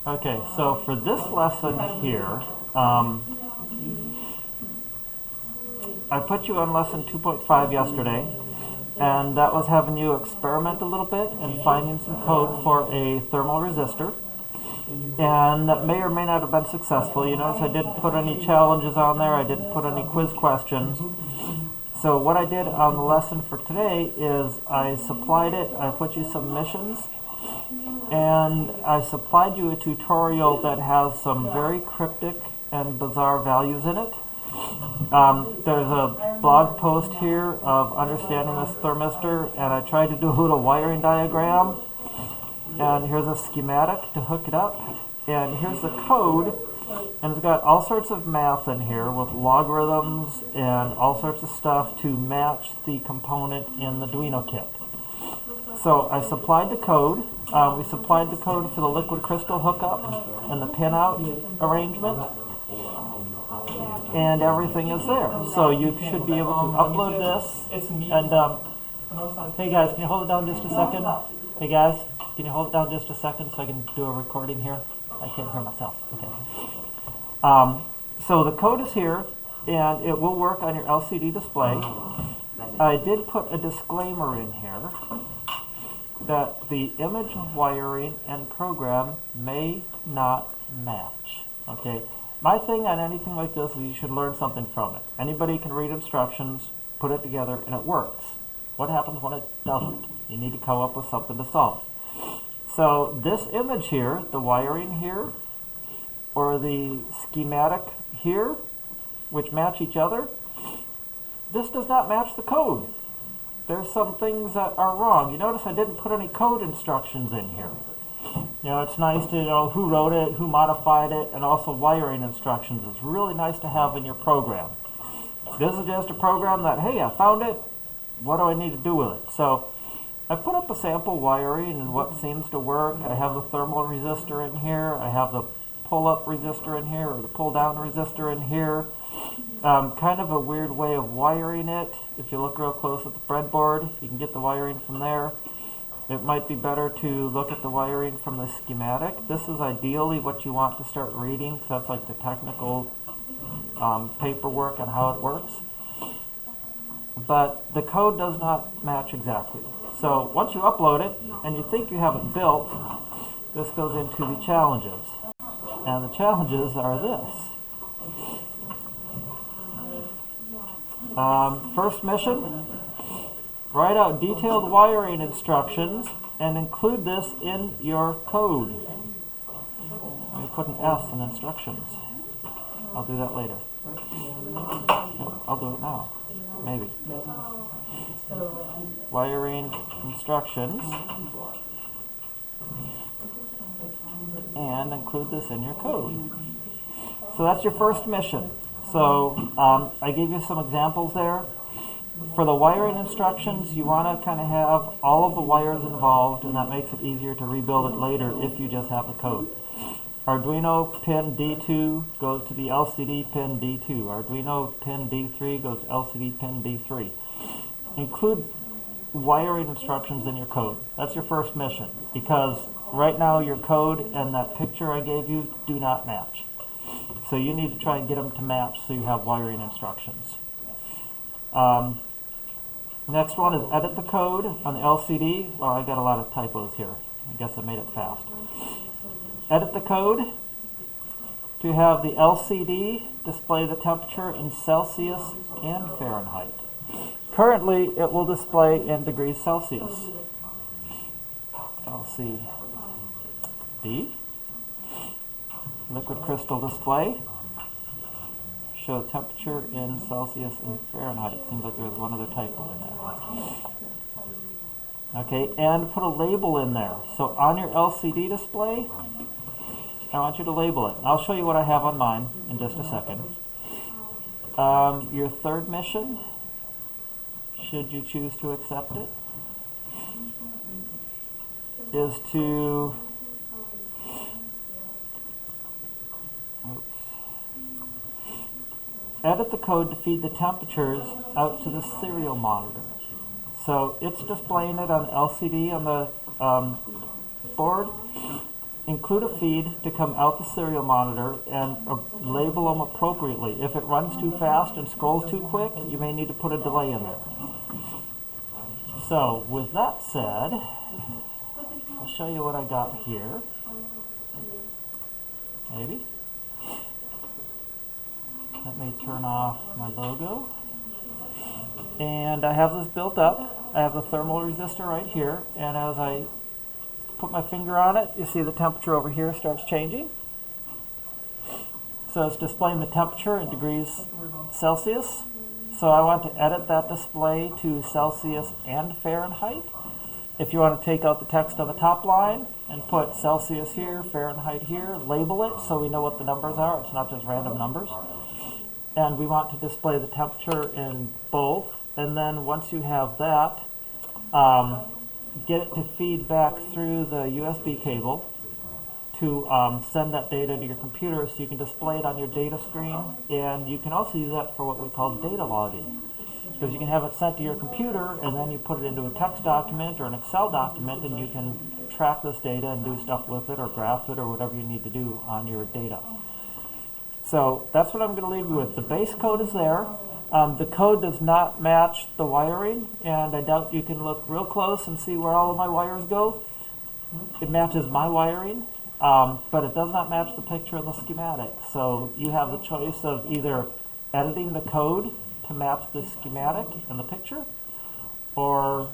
Okay, so for this lesson here, I put you on lesson 2.5 yesterday, and that was having you experiment a little bit and finding some code for a thermal resistor. And that may or may not have been successful. You notice I didn't put any challenges on there, I didn't put any quiz questions. So what I did on the lesson for today is I supplied it, I put you some missions, and I supplied you a tutorial that has some very cryptic and bizarre values in it. There's a blog post here of understanding this thermistor, and I tried to do a little wiring diagram. And here's a schematic to hook it up. And here's the code. And it's got all sorts of math in here with logarithms and all sorts of stuff to match the component in the Arduino kit. So I supplied the code. We supplied the code for the liquid crystal hookup and the pinout arrangement. And everything is there. So you should be able to upload this. And hey guys, can you hold it down just a second? Hey guys, can you hold it down just a second so I can do a recording here? I can't hear myself. Okay. So the code is here, and it will work on your LCD display. I did put a disclaimer in here that the image wiring and program may not match. Okay. My thing on anything like this is you should learn something from it. Anybody can read instructions, put it together, and it works. What happens when it doesn't? You need to come up with something to solve. So this image here, the wiring here, or the schematic here, which match each other, this does not match the code. There's some things that are wrong. You notice I didn't put any code instructions in here. You know, it's nice to know who wrote it, who modified it, and also wiring instructions. It's really nice to have in your program. This is just a program that, hey, I found it. What do I need to do with it? So I put up a sample wiring and what seems to work. I have the thermal resistor in here. I have the pull-up resistor in here, or the pull-down resistor in here. Kind of a weird way of wiring it. If you look real close at the breadboard, you can get the wiring from there. It might be better to look at the wiring from the schematic. This is ideally what you want to start reading, because that's like the technical paperwork on how it works. But the code does not match exactly. So once you upload it, and you think you have it built, this goes into the challenges. And the challenges are this. First mission, write out detailed wiring instructions and include this in your code. Let me put an S in instructions. I'll do that later. No, I'll do it now. Maybe. Wiring instructions and include this in your code. So that's your first mission. So I gave you some examples there. For the wiring instructions, you want to kind of have all of the wires involved, and that makes it easier to rebuild it later if you just have the code. Arduino pin D2 goes to the LCD pin D2. Arduino pin D3 goes to LCD pin D3. Include wiring instructions in your code. That's your first mission, because right now your code and that picture I gave you do not match. So you need to try and get them to match so you have wiring instructions. Next one is edit the code on the LCD. Well, I got a lot of typos here. I guess I made it fast. Edit the code to have the LCD display the temperature in Celsius and Fahrenheit. Currently, it will display in degrees Celsius. LCD. Liquid crystal display. Show temperature in Celsius and Fahrenheit. Seems like there was one other typo in there. Okay, and put a label in there. So on your LCD display, I want you to label it. I'll show you what I have on mine in just a second. Your third mission, should you choose to accept it, is to edit the code to feed the temperatures out to the serial monitor. So it's displaying it on LCD on the board, include a feed to come out the serial monitor and label them appropriately. If it runs too fast and scrolls too quick, you may need to put a delay in there. So with that said, I'll show you what I got here. Maybe. Let me turn off my logo. And I have this built up. I have the thermal resistor right here, and as I put my finger on it, you see the temperature over here starts changing. So it's displaying the temperature in degrees Celsius. So I want to edit that display to Celsius and Fahrenheit. If you want to take out the text on the top line and put Celsius here, Fahrenheit here, label it so we know what the numbers are. It's not just random numbers. And we want to display the temperature in both. And then once you have that, get it to feed back through the USB cable to send that data to your computer so you can display it on your data screen. And you can also use that for what we call data logging. Because you can have it sent to your computer and then you put it into a text document or an Excel document and you can track this data and do stuff with it or graph it or whatever you need to do on your data. So that's what I'm going to leave you with. The base code is there. The code does not match the wiring, and I doubt you can look real close and see where all of my wires go. It matches my wiring, but it does not match the picture in the schematic. So you have the choice of either editing the code to match the schematic in the picture, or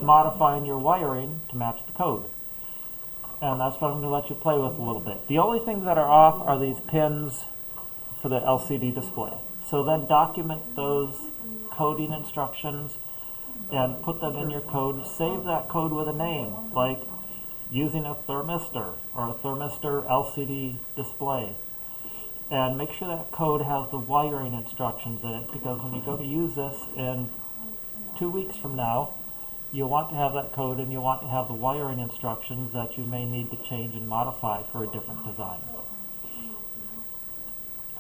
modifying your wiring to match the code. And that's what I'm going to let you play with a little bit. The only things that are off are these pins for the LCD display. So then document those coding instructions and put them in your code. Save that code with a name, like using a thermistor or a thermistor LCD display. And make sure that code has the wiring instructions in it, because when you go to use this in 2 weeks from now, you'll want to have that code and you'll want to have the wiring instructions that you may need to change and modify for a different design.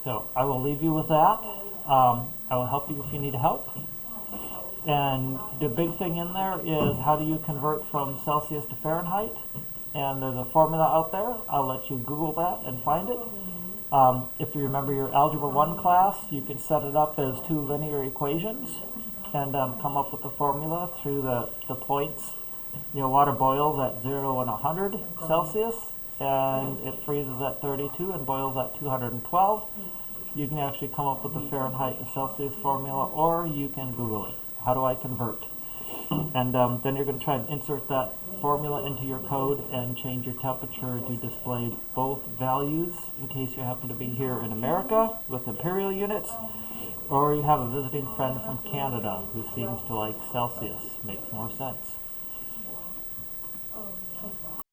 So I will leave you with that. I will help you if you need help. And the big thing in there is how do you convert from Celsius to Fahrenheit? And there's a formula out there. I'll let you Google that and find it. If you remember your Algebra 1 class, you can set it up as two linear equations and come up with the formula through the points. You know, water boils at 0 and 100 Celsius, and it freezes at 32 and boils at 212. You can actually come up with the Fahrenheit to Celsius formula, or you can Google it. How do I convert? And then you're going to try and insert that formula into your code and change your temperature to display both values in case you happen to be here in America with imperial units, or you have a visiting friend from Canada who seems to like Celsius. Makes more sense.